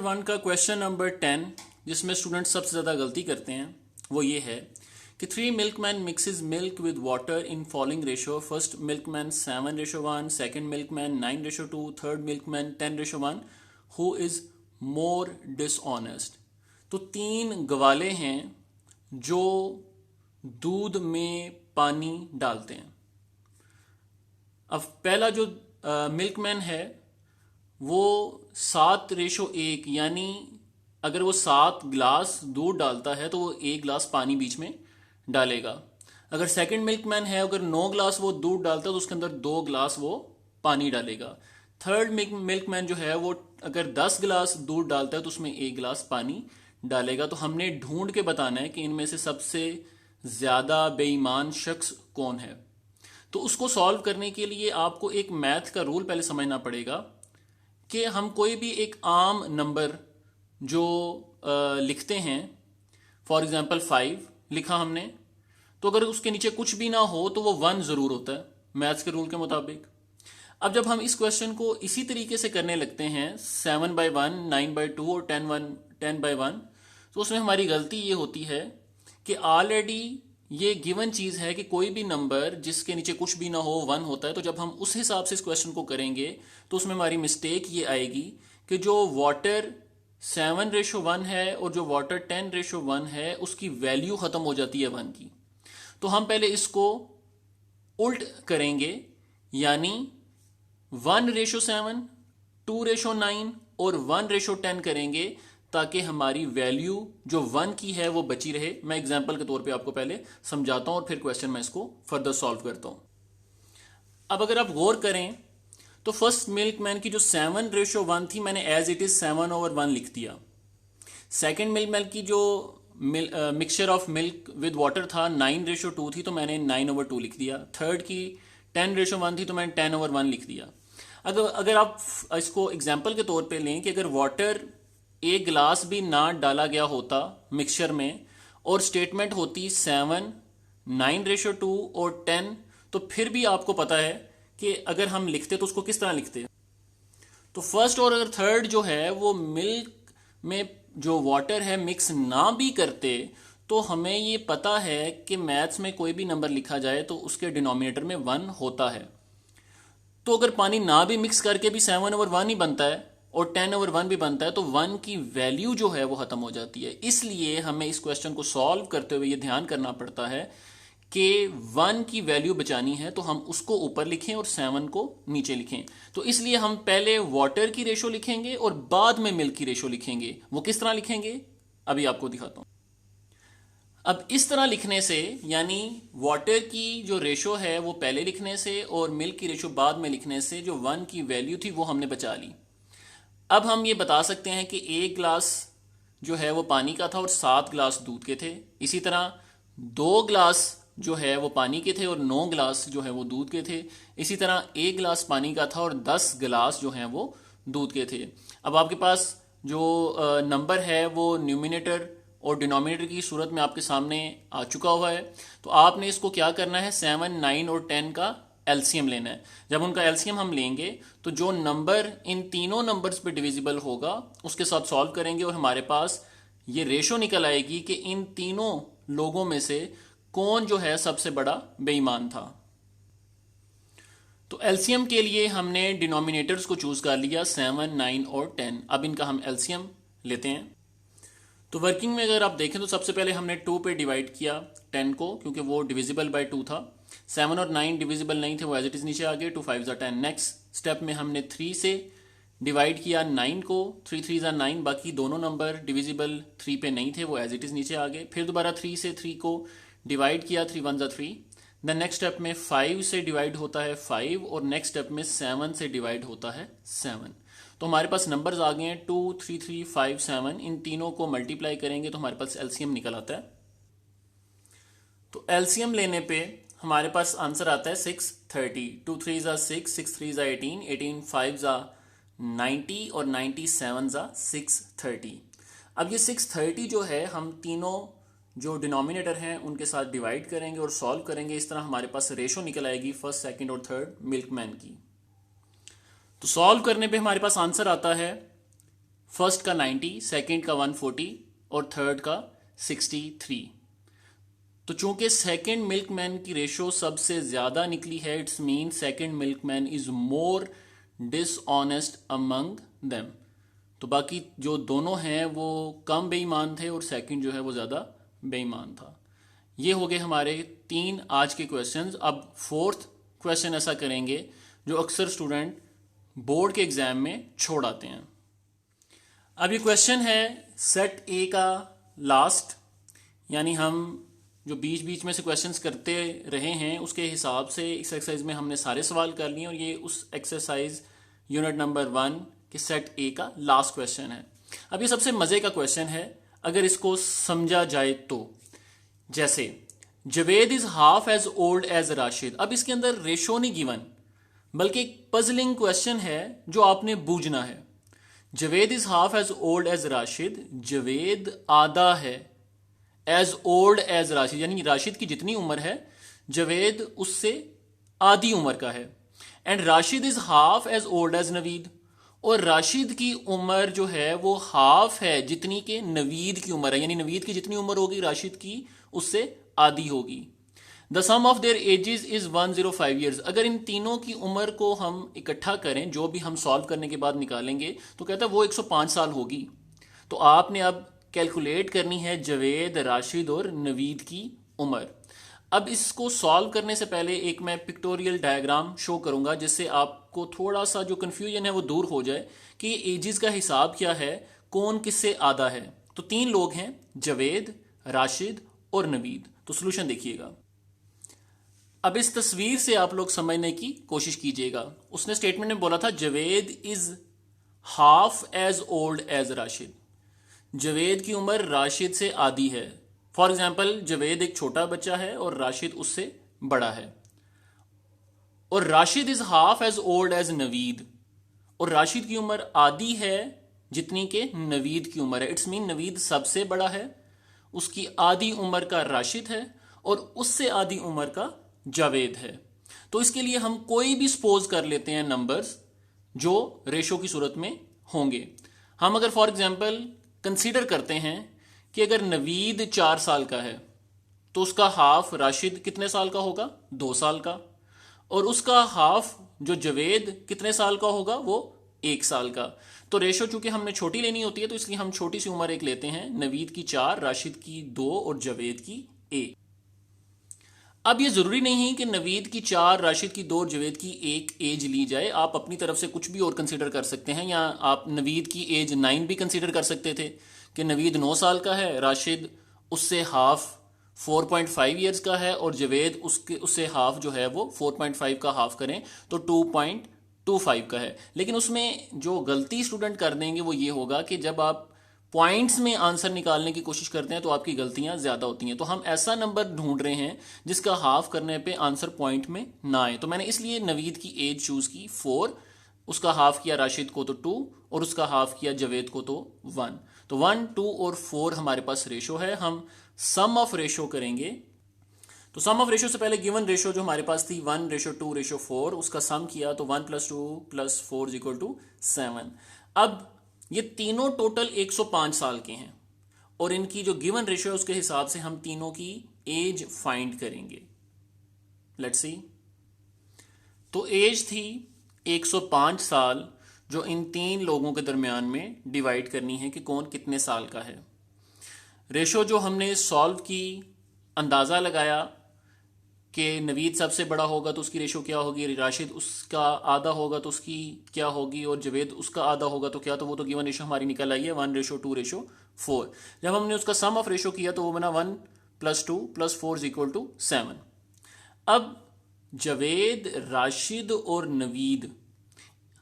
1 का question number 10 जिसमें student सबसे ज़्यादा गलती करते हैं वो ये है कि 3 milkman mixes milk with water in following ratio. First milkman 7:1, second milkman 9:2, third milkman 10:1। Who is more dishonest. तो 3 गवाले हैं जो दूध में पानी डालते हैं। अब पहला जो मिल्कमैन है वो 7:1 यानी अगर वो 7 गिलास दूध डालता है तो वो 1 गिलास पानी बीच में डालेगा। अगर सेकंड मिल्कमैन है अगर 9 गिलास वो दूध डालता है तो उसके अंदर 2 गिलास वो पानी डालेगा। थर्ड मिल्कमैन जो है वो अगर 10 गिलास दूध डालता है तो उसमें 1 गिलास पानी डालेगा। तो हमने ढूंढ के बताना है कि इनमें से सबसे ज्यादा बेईमान शख्स कौन है। तो उसको सॉल्व करने के लिए आपको एक मैथ का रूल पहले समझना पड़ेगा कि हम कोई भी एक आम नंबर जो लिखते हैं, फॉर एग्जांपल 5 लिखा हमने, तो अगर उसके नीचे कुछ भी ना हो तो वो 1 जरूर होता है मैथ्स के रूल के मुताबिक। अब जब हम इस क्वेश्चन को इसी तरीके से करने लगते हैं 7/1, 9/2 और 10/1, तो उसमें हमारी गलती ये होती है कि ऑलरेडी ये गिवन चीज है कि कोई भी नंबर जिसके नीचे कुछ भी ना हो 1 होता है। तो जब हम उस हिसाब से इस क्वेश्चन को करेंगे तो उसमें हमारी मिस्टेक ये आएगी कि जो वाटर 7:1 है और जो वाटर 10:1 है उसकी वैल्यू खत्म हो जाती है 1 की। तो हम पहले इसको उल्ट करेंगे यानी 1:7, 2:9 और 1:10 करेंगे ताकि हमारी वैल्यू जो 1 की है वो बची रहे। मैं एग्जांपल के तौर पे आपको पहले समझाता हूं और फिर क्वेश्चन मैं इसको फर्दर सॉल्व करता हूं। अब अगर आप गौर करें तो फर्स्ट मिल्कमैन की जो 7:1 थी मैंने एज इट इज 7/1 लिख दिया। सेकेंड मिल्कमैन की जो mixture of milk with water था 9:2 थी तो मैंने 9/2 लिख दिया। थर्ड की 10:1 थी तो मैंने 10/1 लिख दिया। अगर आप इसको एग्जाम्पल के तौर पे लें कि अगर वाटर 1 गिलास भी ना डाला गया होता मिक्सचर में और स्टेटमेंट होती 7, 9:2 और 10, तो फिर भी आपको पता है कि अगर हम लिखते तो उसको किस तरह लिखते। तो फर्स्ट और अगर थर्ड जो है वो मिल्क में जो वाटर है मिक्स ना भी करते तो हमें ये पता है कि मैथ्स में कोई भी नंबर लिखा जाए तो उसके डिनोमिनेटर में 1 होता है। तो अगर पानी ना भी मिक्स करके भी 7/1 ही बनता है और 10/1 भी बनता है तो 1 की वैल्यू जो है वो खत्म हो जाती है। इसलिए हमें इस क्वेश्चन को सॉल्व करते हुए ये ध्यान करना पड़ता है कि 1 की वैल्यू बचानी है तो हम उसको ऊपर लिखें और 7 को नीचे लिखें। तो इसलिए हम पहले वाटर की रेशो लिखेंगे और बाद में मिल्क की रेशो लिखेंगे। वो किस तरह लिखेंगे अभी आपको दिखाता हूं। अब इस तरह लिखने से यानी वाटर की जो रेशो है वो पहले लिखने से और मिल्क की रेशो बाद में लिखने से जो 1 की वैल्यू थी वो हमने बचा ली। अब हम ये बता सकते हैं कि 1 गिलास जो है वो पानी का था और 7 गिलास दूध के थे। इसी तरह 2 गिलास जो है वो पानी के थे और 9 गिलास जो है वो दूध के थे। इसी तरह 1 गिलास पानी का था और 10 गिलास जो है वो दूध के थे। अब आपके पास जो नंबर है वो न्यूमिनेटर और डिनोमिनेटर की सूरत में आपके सामने आ चुका हुआ है। तो आपने इसको क्या करना है 7, 9 और 10 का एलसीएम लेना है। जब उनका एलसीएम हम लेंगे तो जो नंबर इन तीनों नंबर्स पे डिविजिबल होगा उसके साथ सॉल्व करेंगे और हमारे पास ये रेशो निकल आएगी कि इन तीनों लोगों में से कौन जो है सबसे बड़ा बेईमान था। तो एलसीएम के लिए हमने डिनोमिनेटर्स को चूज कर लिया 7, 9 और 10। अब इनका हम एलसीएम लेते हैं। तो वर्किंग में अगर आप देखें तो सबसे पहले हमने 2 पे डिवाइड किया 10 को क्योंकि वो डिविजिबल बाय 2 था। 7 और 9 डिविजिबल नहीं थे वो एज इट इज नीचे आ गए। 2 5 जा 10। नेक्स्ट स्टेप में हमने 3 से डिवाइड किया 9 को। 3 3 जा 9। बाकी दोनों नंबर डिविजिबल 3 पे नहीं थे वो एज इट इज नीचे आ गए। फिर दोबारा 3 से 3 को डिवाइड किया 3 1 जा 3। देन नेक्स्ट स्टेप में 5 से डिवाइड होता है 5 और नेक्स्ट स्टेप में 7 से डिवाइड होता है 7। तो हमारे पास नंबर्स आ गए हैं 2 3 3 5 7। इन तीनों को मल्टीप्लाई करेंगे तो हमारे पास एलसीएम निकल आता है। तो एलसीएम लेने पे हमारे पास आंसर आता है 630। 2 3 जा 6, 6 3 जा 18, 18 5 जा 90 और 97 जा 630। अब ये 630 जो है हम तीनों जो डिनोमिनेटर हैं उनके साथ डिवाइड करेंगे और सॉल्व करेंगे। इस तरह हमारे पास रेशो निकल आएगी फर्स्ट, सेकंड और थर्ड मिल्कमैन की। तो सॉल्व करने पे हमारे पास आंसर आता है फर्स्ट का 90, सेकंड का 140 और थर्ड का 63। तो चूंकि सेकंड मिल्कमैन की रेशो सबसे ज्यादा निकली है, it's mean second milkman is more dishonest among them. तो बाकी जो दोनों हैं वो कम बेईमान थे और सेकंड जो है वो ज्यादा बेईमान था। ये हो गए हमारे 3 आज के क्वेश्चंस। अब फोर्थ क्वेश्चन ऐसा करेंगे जो अक्सर स्टूडेंट बोर्ड के एग्जाम में छोड़ आते हैं। अब ये क्वेश्चन है सेट ए का लास्ट, यानी हम जो बीच बीच में से क्वेश्चंस करते रहे हैं उसके हिसाब से इस एक्सरसाइज में हमने सारे सवाल कर लिए और ये उस एक्सरसाइज यूनिट नंबर 1 के सेट ए का लास्ट क्वेश्चन है। अब ये सबसे मजे का क्वेश्चन है अगर इसको समझा जाए तो। जैसे Javed is half as old as Rashid. अब इसके अंदर रेशो नहीं गिवन, बल्कि एक पजलिंग क्वेश्चन है जो आपने बूझना है। Javed is half as old as Rashid, Javed आधा है एज ओल्ड एज राशिद, यानी राशिद की जितनी उम्र है जवेद उससे आधी उम्र का है। And Rashid is half as old as Naveed, और राशिद की उम्र जो है वो हाफ है जितनी के नवीद की उम्र है, यानी नवीद की जितनी उम्र होगी राशिद की उससे आधी होगी। The sum of their ages is 105 years. अगर इन तीनों की उम्र को हम इकट्ठा करें, जो भी हम सॉल्व करने के बाद निकालेंगे, तो कहता है वो 105 साल होगी। तो आपने अब कैलकुलेट करनी है जवेद, राशिद और नवीद की उम्र। अब इसको सॉल्व करने से पहले एक मैं पिक्टोरियल डायग्राम शो करूंगा जिससे आपको थोड़ा सा जो कंफ्यूजन है वो दूर हो जाए कि एजेस का हिसाब क्या है, कौन किससे आधा है। तो 3 लोग हैं, जवेद, राशिद और नवीद। तो सोल्यूशन देखिएगा। अब इस तस्वीर से आप लोग समझने की कोशिश कीजिएगा। उसने स्टेटमेंट में बोला था Javed is half as old as Rashid, Javed की उम्र राशिद से आधी है। फॉर एग्जाम्पल जवेद एक छोटा बच्चा है और राशिद उससे बड़ा है। और Rashid is half as old as Naveed, और राशिद की उम्र आधी है जितनी के नवीद की उम्र है। इट्स मीन नवीद सबसे बड़ा है, उसकी आधी उम्र का राशिद है और उससे आधी उम्र का जावेद है। तो इसके लिए हम कोई भी सपोज कर लेते हैं नंबर्स जो रेशो की सूरत में होंगे। हम अगर फॉर एग्जाम्पल कंसीडर करते हैं कि अगर नवीद 4 साल का है तो उसका हाफ राशिद कितने साल का होगा, 2 साल का, और उसका हाफ जो जवेद कितने साल का होगा, वो 1 साल का। तो रेशो चूंकि हमने छोटी लेनी होती है तो इसलिए हम छोटी सी उम्र एक लेते हैं, नवीद की 4, राशिद की 2 और जवेद की 1। अब ये जरूरी नहीं कि नवीद की 4, राशिद की 2 और जवेद की 1 एज ली जाए। आप अपनी तरफ से कुछ भी और कंसीडर कर सकते हैं, या आप नवीद की एज 9 भी कंसीडर कर सकते थे कि नवीद 9 साल का है, राशिद उससे हाफ 4.5 ईयर्स का है और जवेद उससे हाफ जो है वो 4.5 का हाफ करें तो 2.25 का है। लेकिन उसमें जो गलती स्टूडेंट कर देंगे वो ये होगा कि जब आप पॉइंट्स में आंसर निकालने की कोशिश करते हैं तो आपकी गलतियां ज्यादा होती हैं। तो हम ऐसा नंबर ढूंढ रहे हैं जिसका हाफ करने पे आंसर पॉइंट में ना आए। तो मैंने इसलिए नवीद की एज चूज की 4, उसका हाफ किया राशिद को तो 2 और उसका हाफ किया जवेद को तो 1। तो 1, 2 और 4 हमारे पास रेशो है। हम सम ऑफ रेशो करेंगे। तो सम ऑफ रेशो से पहले गिवन रेशो जो हमारे पास थी 1:2:4, उसका सम किया तो 1 + 2 + 4 = 7। अब ये तीनों टोटल 105 साल के हैं और इनकी जो गिवन रेशियो है उसके हिसाब से हम तीनों की एज फाइंड करेंगे। Let's see. तो एज थी 105 साल जो इन 3 लोगों के दरमियान में डिवाइड करनी है कि कौन कितने साल का है। रेशो जो हमने सॉल्व की, अंदाजा लगाया कि नवीद सबसे बड़ा होगा तो उसकी रेशो क्या होगी, राशिद उसका आधा होगा तो उसकी क्या होगी, और जवेद उसका आधा होगा तो क्या, तो वो तो गिवन रेशो हमारी निकल आई है 1:2:4। जब हमने उसका सम ऑफ रेशो किया तो वो बना 1 + 2 + 4 = 7। अब जवेद, राशिद और नवीद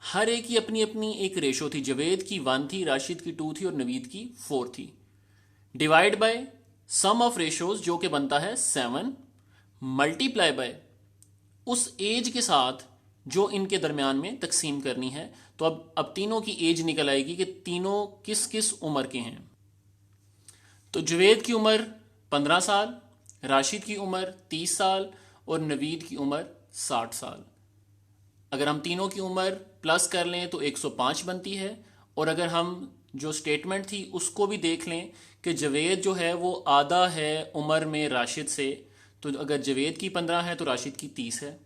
हर एक की अपनी अपनी एक रेशो थी। जवेद की 1 थी, राशिद की 2 थी और नवीद की 4 थी। Divide by sum of ratios जो कि बनता है 7, मल्टीप्लाई बाय उस एज के साथ जो इनके दरमियान में तकसीम करनी है। तो अब तीनों की एज निकल आएगी कि तीनों किस किस उम्र के हैं। तो जवेद की उम्र 15 साल, राशिद की उम्र 30 साल और नवीद की उम्र 60 साल। अगर हम तीनों की उम्र प्लस कर लें तो 105 बनती है, और अगर हम जो स्टेटमेंट थी उसको भी देख लें कि जवेद जो है वो आधा है उम्र में राशिद से। तो अगर जवेद की 15 है तो राशिद की 30 है।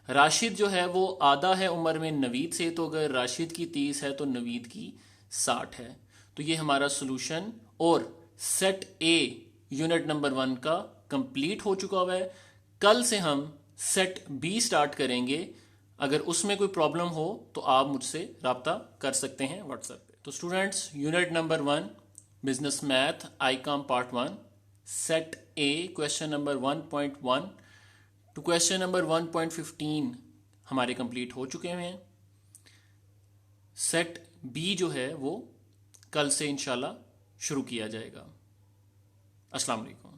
राशिद जो है वो आधा है उम्र में नवीद से, तो अगर राशिद की 30 है तो नवीद की 60 है। तो ये हमारा सोल्यूशन और सेट ए यूनिट नंबर 1 का कंप्लीट हो चुका हुआ है। कल से हम सेट बी स्टार्ट करेंगे। अगर उसमें कोई प्रॉब्लम हो तो आप मुझसे रब्ता कर सकते हैं व्हाट्सएप पे। तो students, unit number 1 business math ICom part 1 set A question number 1.1 to question number 1.15 हमारे कंप्लीट हो चुके हैं। सेट बी जो है वो कल से इंशाल्लाह शुरू किया जाएगा। अस्सलाम वालेकुम।